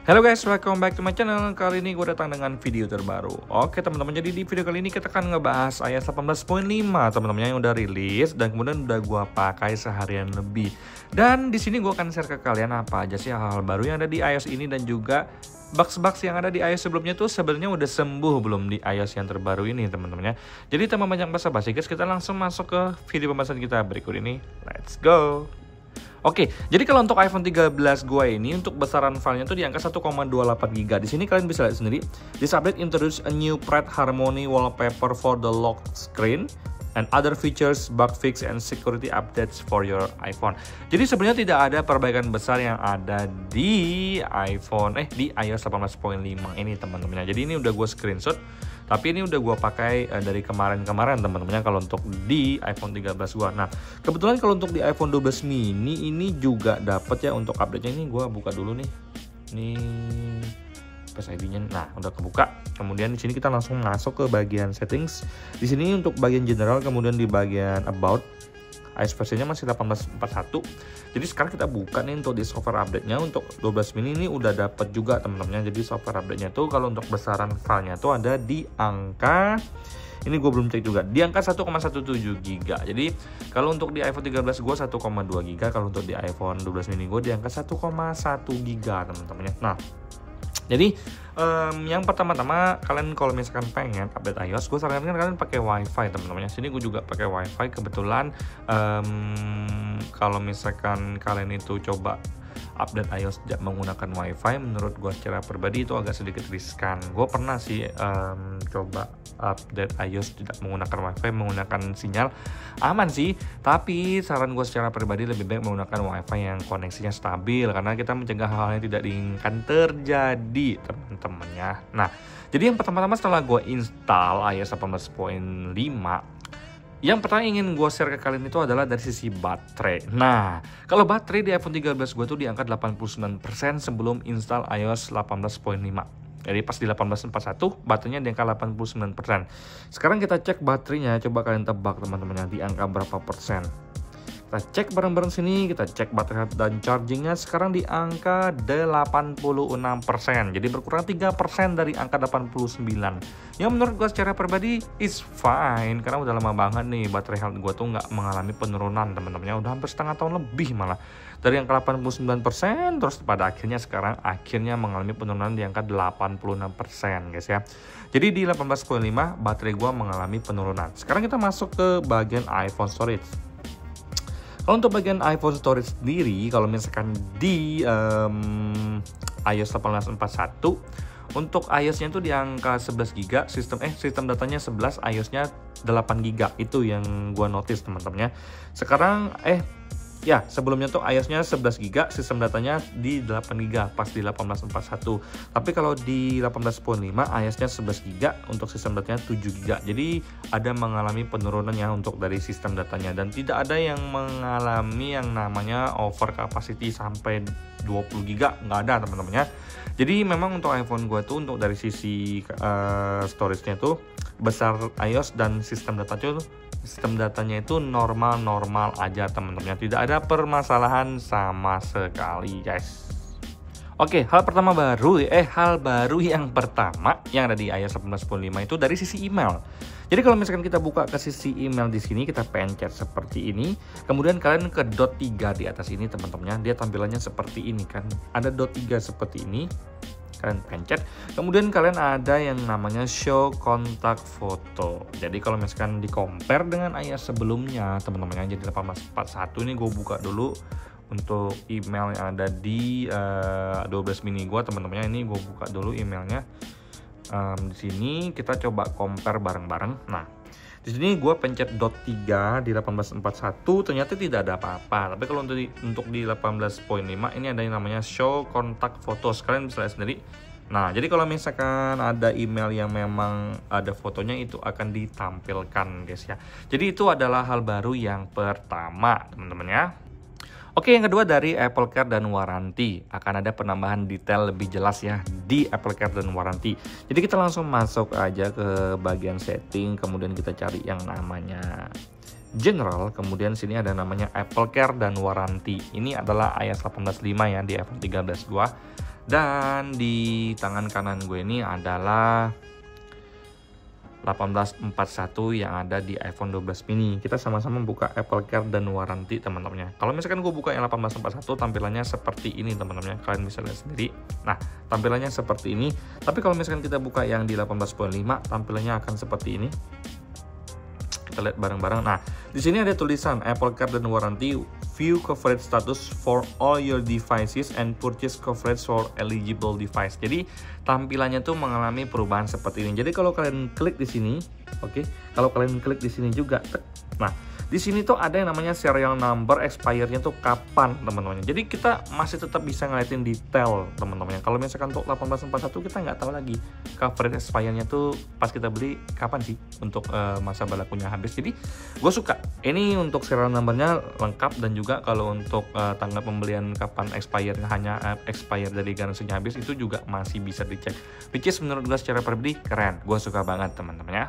Halo guys, welcome back to my channel. Kali ini gue datang dengan video terbaru. Oke teman-teman, jadi di video kali ini kita akan ngebahas iOS 18.5 teman-teman yang udah rilis dan kemudian udah gue pakai seharian lebih. Dan di sini gue akan share ke kalian apa aja sih hal-hal baru yang ada di iOS ini dan juga bugs-bugs yang ada di iOS sebelumnya tuh sebenarnya udah sembuh belum di iOS yang terbaru ini teman-teman ya. Jadi tanpa banyak basa-basi guys, kita langsung masuk ke video pembahasan kita berikut ini. Let's go. Oke, jadi kalau untuk iPhone 13 gue ini untuk besaran filenya tuh di angka 1,28 GB. Di sini kalian bisa lihat sendiri. This update introduce a new Bright Harmony wallpaper for the lock screen and other features, bug fix and security updates for your iPhone. Jadi sebenarnya tidak ada perbaikan besar yang ada di di iOS 18.5 ini teman-teman. Jadi ini udah gue screenshot. Tapi ini udah gue pakai dari kemarin-kemarin teman-teman kalau untuk di iPhone 13 gue. Nah, kebetulan kalau untuk di iPhone 12 mini ini juga dapat ya untuk update-nya. Ini gue buka dulu nih. Ini Face ID-nya. Nah, udah kebuka. Kemudian di sini kita langsung masuk ke bagian settings. Di sini untuk bagian general, kemudian di bagian about iOS versinya masih 18.41. Jadi sekarang kita buka nih untuk di software update-nya untuk 12 mini ini udah dapat juga teman-teman. Jadi software update-nya tuh kalau untuk besaran filenya tuh ada di angka, ini gue belum cek juga, di angka 1,17 GB. Jadi kalau untuk di iPhone 13 gue 1,2 GB, kalau untuk di iPhone 12 mini gue di angka 1,1 GB teman-teman ya. Nah, jadi yang pertama-tama kalian kalau misalkan pengen update iOS, gue sarankan kalian pakai WiFi teman-teman. Sini gue juga pakai WiFi. Kebetulan kalau misalkan kalian itu coba update iOS tidak menggunakan WiFi, menurut gue secara pribadi itu agak sedikit riskan. Gue pernah sih coba update iOS tidak menggunakan WiFi, menggunakan sinyal aman sih. Tapi saran gue secara pribadi lebih baik menggunakan WiFi yang koneksinya stabil, karena kita mencegah hal-hal yang tidak diinginkan terjadi teman-teman ya. Nah, jadi yang pertama-tama setelah gue install iOS 18.5, yang pertama ingin gue share ke kalian itu adalah dari sisi baterai. Nah, kalau baterai di iPhone 13 gue tuh di angka 89% sebelum install iOS 18.5. Jadi pas di 18.41 baterainya di angka 89%. Sekarang kita cek baterainya, coba kalian tebak teman-teman di angka berapa persen. Kita cek bareng-bareng sini, kita cek baterai dan chargingnya sekarang di angka 86%. Jadi berkurang 3% dari angka 89. Yang menurut gue secara pribadi is fine, karena udah lama banget nih baterai health gue tuh nggak mengalami penurunan teman-temannya. Udah hampir setengah tahun lebih malah. Dari angka 89% terus pada akhirnya sekarang mengalami penurunan di angka 86% guys ya. Jadi di 18.5 baterai gue mengalami penurunan. Sekarang kita masuk ke bagian iPhone storage. Kalau untuk bagian iPhone storage sendiri, kalau misalkan di iOS 18.41 untuk iOS-nya itu di angka 11 GB, sistem datanya 11, iOS-nya 8 GB. Itu yang gua notice teman-teman ya. Sekarang sebelumnya tuh iOS-nya 11 GB, sistem datanya di 8 GB pas di 18.41. Tapi kalau di 18.5 iOS-nya 11 GB, untuk sistem datanya 7 GB. Jadi ada mengalami penurunan ya untuk dari sistem datanya, dan tidak ada yang mengalami yang namanya over capacity sampai 20 GB, nggak ada teman-teman ya. Jadi memang untuk iPhone gue tuh untuk dari sisi storage-nya tuh besar iOS dan sistem datanya itu normal aja teman-teman. Tidak ada permasalahan sama sekali guys. Oke, hal baru yang pertama yang ada di iOS 18.5 itu dari sisi email. Jadi kalau misalkan kita buka ke sisi email di sini, kita pencet seperti ini, kemudian kalian ke dot 3 di atas ini teman-teman, dia tampilannya seperti ini kan. Ada dot 3 seperti ini. Kalian pencet, kemudian kalian ada yang namanya show kontak foto. Jadi kalau misalkan di compare dengan iOS sebelumnya teman-teman, jadi 18.41 ini gue buka dulu untuk email yang ada di 12 mini gue teman-teman. Ini gue buka dulu emailnya. Di sini kita coba compare bareng-bareng. Nah, di sini gue pencet dot 3 di 18.41, ternyata tidak ada apa-apa. Tapi kalau untuk di 18.5 ini ada yang namanya show kontak foto. Kalian bisa lihat sendiri. Nah, jadi kalau misalkan ada email yang memang ada fotonya, itu akan ditampilkan guys ya. Jadi itu adalah hal baru yang pertama teman-teman ya. Oke, yang kedua dari Apple Care dan waranti. Akan ada penambahan detail lebih jelas ya di Apple Care dan waranti. Jadi kita langsung masuk aja ke bagian setting, kemudian kita cari yang namanya General, kemudian sini ada namanya Apple Care dan waranti. Ini adalah iOS 18.5 ya di iPhone 13 gua. Dan di tangan kanan gue ini adalah 1841 yang ada di iPhone 12 mini. Kita sama-sama buka Apple Care dan waranti teman-temannya. Kalau misalkan gue buka yang 1841, tampilannya seperti ini teman-temannya. Kalian bisa lihat sendiri. Nah, tampilannya seperti ini. Tapi kalau misalkan kita buka yang di 18.5, tampilannya akan seperti ini. Kita lihat bareng-bareng. Nah, di sini ada tulisan Apple Care dan waranti, view coverage status for all your devices and purchase coverage for eligible device. Jadi tampilannya tuh mengalami perubahan seperti ini. Jadi kalau kalian klik di sini, oke, kalau kalian klik di sini juga, nah di sini tuh ada yang namanya serial number, expire-nya tuh kapan teman-teman. Jadi kita masih tetap bisa ngeliatin detail teman-teman. Kalau misalkan untuk 1841 kita nggak tahu lagi coverage expire-nya tuh pas kita beli kapan sih untuk masa berlakunya habis. Jadi gue suka ini untuk serial number-nya lengkap, dan juga kalau untuk tanggal pembelian kapan expire, hanya expire dari garansinya habis, itu juga masih bisa dicek. Which is menurut gue secara pribadi keren, gue suka banget teman-teman ya.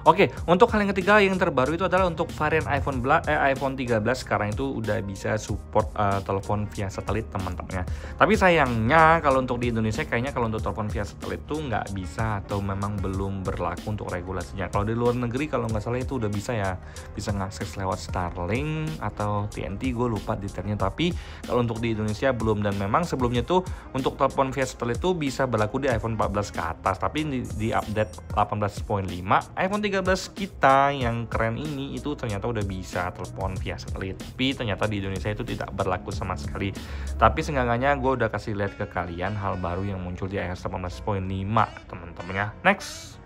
Oke, untuk hal yang ketiga yang terbaru itu adalah untuk varian iPhone 13 sekarang itu udah bisa support telepon via satelit teman-teman ya. Tapi sayangnya kalau untuk di Indonesia kayaknya kalau untuk telepon via satelit itu nggak bisa, atau memang belum berlaku untuk regulasinya. Kalau di luar negeri kalau nggak salah itu udah bisa ya, bisa ngakses lewat Starlink atau TNT, gue lupa detailnya. Tapi kalau untuk di Indonesia belum, dan memang sebelumnya tuh untuk telepon via satelit itu bisa berlaku di iPhone 14 ke atas. Tapi di update 18.5 iPhone 13 kita yang keren ini itu ternyata udah bisa telepon via satelit, tapi ternyata di Indonesia itu tidak berlaku sama sekali. Tapi seenggaknya gue udah kasih lihat ke kalian hal baru yang muncul di iOS 18.5 teman-teman ya. Next.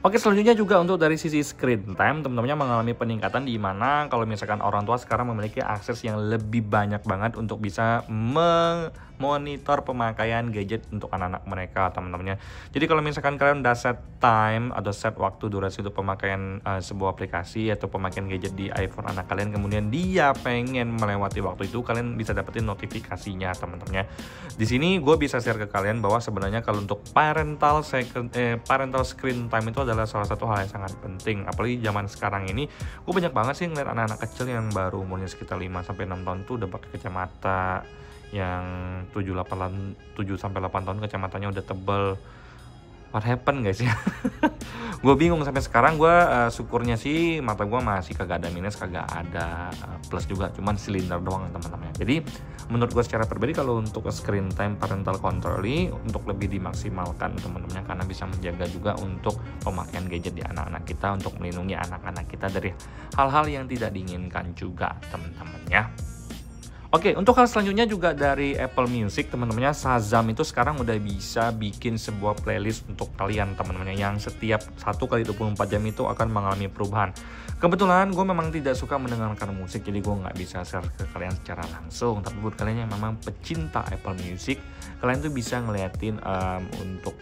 Oke, selanjutnya juga untuk dari sisi screen time, teman-temannya mengalami peningkatan, di mana kalau misalkan orang tua sekarang memiliki akses yang lebih banyak banget untuk bisa memonitor pemakaian gadget untuk anak-anak mereka teman-temannya. Jadi kalau misalkan kalian udah set time atau set waktu durasi untuk pemakaian sebuah aplikasi atau pemakaian gadget di iPhone anak kalian, kemudian dia pengen melewati waktu itu, kalian bisa dapetin notifikasinya teman-temannya. Di sini gue bisa share ke kalian bahwa sebenarnya kalau untuk parental screen time itu adalah salah satu hal yang sangat penting. Apalagi zaman sekarang ini gue banyak banget sih ngeliat anak-anak kecil yang baru umurnya sekitar 5-6 tahun tuh udah pakai kacamata yang 7-8 tahun kacamatanya udah tebel. What happened guys ya? Gue bingung sampai sekarang. Gue syukurnya sih mata gue masih kagak ada minus, kagak ada plus juga, cuman silinder doang teman-teman. Jadi menurut gue secara pribadi kalau untuk screen time parental control ini untuk lebih dimaksimalkan teman-teman, karena bisa menjaga juga untuk pemakaian gadget di anak-anak kita, untuk melindungi anak-anak kita dari hal-hal yang tidak diinginkan juga teman-teman ya. Oke, untuk hal selanjutnya juga dari Apple Music teman-temannya, Shazam itu sekarang udah bisa bikin sebuah playlist untuk kalian teman-temannya, yang setiap 1x24 jam itu akan mengalami perubahan. Kebetulan gue memang tidak suka mendengarkan musik, jadi gue nggak bisa share ke kalian secara langsung. Tapi buat kalian yang memang pecinta Apple Music, kalian tuh bisa ngeliatin untuk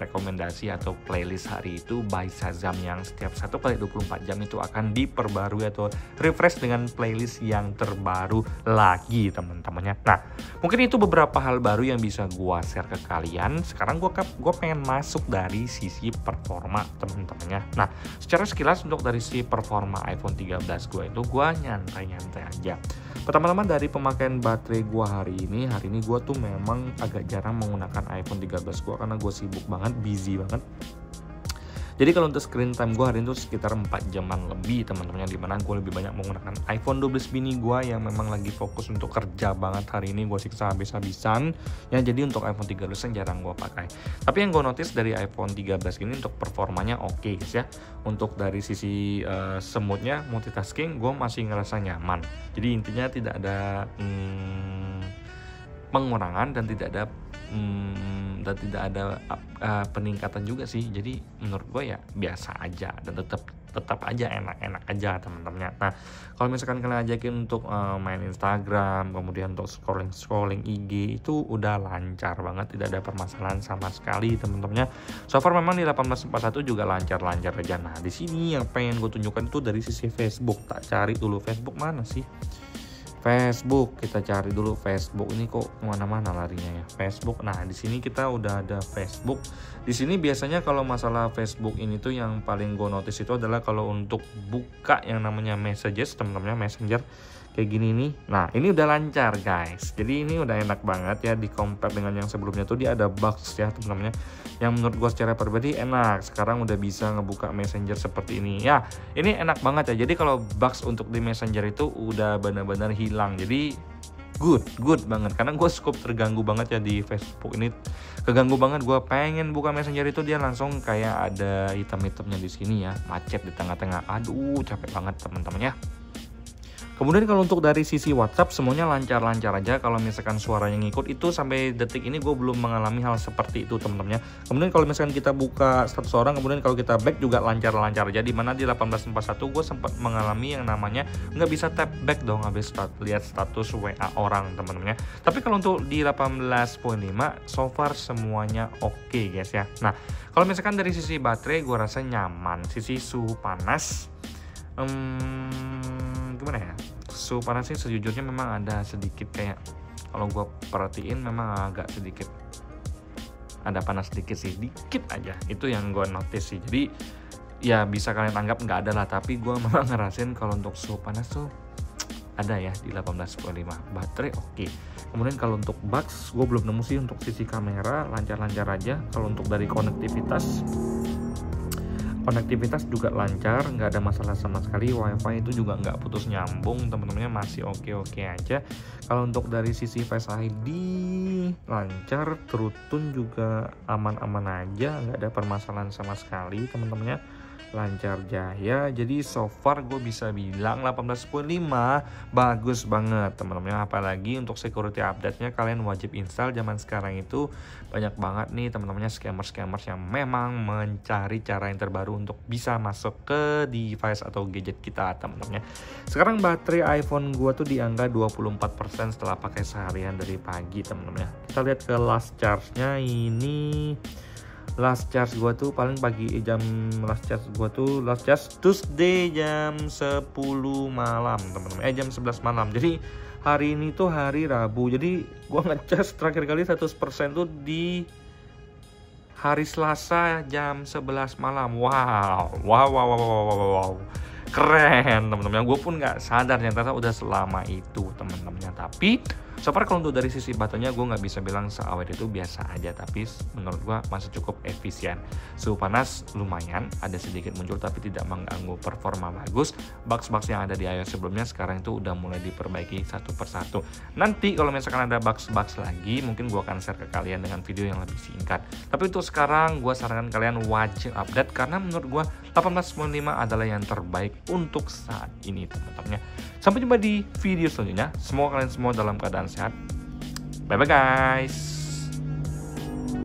rekomendasi atau playlist hari itu by Shazam, yang setiap 1x24 jam itu akan diperbarui atau refresh dengan playlist yang terbaru lagi teman-temannya. Nah, mungkin itu beberapa hal baru yang bisa gue share ke kalian. Sekarang gue pengen masuk dari sisi performa teman-temannya. Nah, secara sekilas untuk dari sisi performa iPhone 13 gue itu gue nyantai-nyantai aja. Pertama-tama dari pemakaian baterai gue hari ini gue tuh memang agak jarang menggunakan iPhone 13 gue karena gue sibuk banget, busy banget. Jadi kalau untuk screen time gue hari ini tuh sekitar 4 jaman lebih teman-teman, dimana gue lebih banyak menggunakan iPhone 12 mini gue yang memang lagi fokus untuk kerja banget hari ini, gue siksa habis-habisan ya. Jadi untuk iPhone 13 yang jarang gue pakai. Tapi yang gue notice dari iPhone 13 ini untuk performanya oke guys ya. Untuk dari sisi smoothnya, multitasking gue masih ngerasa nyaman. Jadi intinya tidak ada pengurangan dan tidak ada peningkatan juga sih. Jadi menurut gue ya biasa aja, dan tetap aja enak-enak aja teman-teman. Nah, kalau misalkan kalian ajakin untuk main Instagram, kemudian untuk scrolling IG, itu udah lancar banget, tidak ada permasalahan sama sekali teman-temannya. So far memang di 1841 juga lancar-lancar aja. Nah, di sini yang pengen gue tunjukkan itu dari sisi Facebook. Tak cari dulu Facebook mana sih? Facebook, kita cari dulu Facebook. Ini kok mana-mana larinya ya, Facebook. Nah, di sini kita udah ada Facebook. Di sini biasanya kalau masalah Facebook ini tuh yang paling gue notice itu adalah kalau untuk buka yang namanya messages teman-teman, Messenger. kayak gini nih. Nah ini udah lancar guys, jadi ini udah enak banget ya di compare dengan yang sebelumnya tuh dia ada bugs ya teman-teman, yang menurut gue secara pribadi enak. Sekarang udah bisa ngebuka Messenger seperti ini ya, ini enak banget ya. Jadi kalau bugs untuk di Messenger itu udah benar-benar hilang, jadi good banget, karena gue cukup terganggu banget ya di Facebook ini, keganggu banget. Gue pengen buka Messenger itu dia langsung kayak ada hitam-hitamnya di sini ya, macet di tengah-tengah. Aduh capek banget teman-teman ya. Kemudian kalau untuk dari sisi WhatsApp semuanya lancar-lancar aja. Kalau misalkan suaranya ngikut itu sampai detik ini gue belum mengalami hal seperti itu teman-teman ya. Kemudian kalau misalkan kita buka status orang, kemudian kalau kita back juga lancar-lancar aja. Dimana di 1841 gue sempat mengalami yang namanya nggak bisa tap back dong habis lihat status WA orang teman-teman ya. Tapi kalau untuk di 18.5 so far semuanya oke guys ya. Nah kalau misalkan dari sisi baterai gue rasa nyaman. Sisi suhu panas gimana ya, suhu panasnya sejujurnya memang ada sedikit kayak, kalau gue perhatiin memang agak sedikit ada panas sedikit sih, dikit aja, itu yang gue notice sih. Jadi ya bisa kalian anggap nggak ada lah, tapi gue memang ngerasain kalau untuk suhu panas tuh ada ya di 18.5. Baterai oke. Kemudian kalau untuk bugs gue belum nemu sih. Untuk sisi kamera lancar-lancar aja. Kalau untuk dari konektivitas juga lancar, nggak ada masalah sama sekali. WiFi itu juga nggak putus nyambung teman-temannya, masih oke aja. Kalau untuk dari sisi Face ID lancar, TrueTone juga aman-aman aja, nggak ada permasalahan sama sekali teman-temannya, lancar jaya. Jadi so far gue bisa bilang 18.5 bagus banget teman-teman. Apalagi untuk security update-nya kalian wajib install. Zaman sekarang itu banyak banget nih teman-temannya scammers yang memang mencari cara yang terbaru untuk bisa masuk ke device atau gadget kita teman-teman. Sekarang baterai iPhone gua tuh di angka 24% setelah pakai seharian dari pagi teman-teman. Kita lihat ke last charge-nya. Ini last charge gua tuh paling pagi, last charge Tuesday jam 10 malam teman-teman, jam 11 malam. Jadi hari ini tuh hari Rabu, jadi gua ngecas terakhir kali 100% tuh di hari Selasa jam 11 malam. Wow, keren teman-teman. Gue pun nggak sadar ternyata udah selama itu teman-temannya. Tapi so far kalau untuk dari sisi baterainya gue nggak bisa bilang seawet itu, biasa aja. Tapi menurut gue masih cukup efisien. Suhu panas lumayan, ada sedikit muncul tapi tidak mengganggu performa bagus. Bugs yang ada di iOS sebelumnya sekarang itu udah mulai diperbaiki satu persatu. Nanti kalau misalkan ada bugs lagi, mungkin gue akan share ke kalian dengan video yang lebih singkat. Tapi untuk sekarang gue sarankan kalian wajib update, karena menurut gue 18.5 adalah yang terbaik untuk saat ini teman-teman. Sampai jumpa di video selanjutnya. Semoga kalian semua dalam keadaan sehat. Bye bye guys.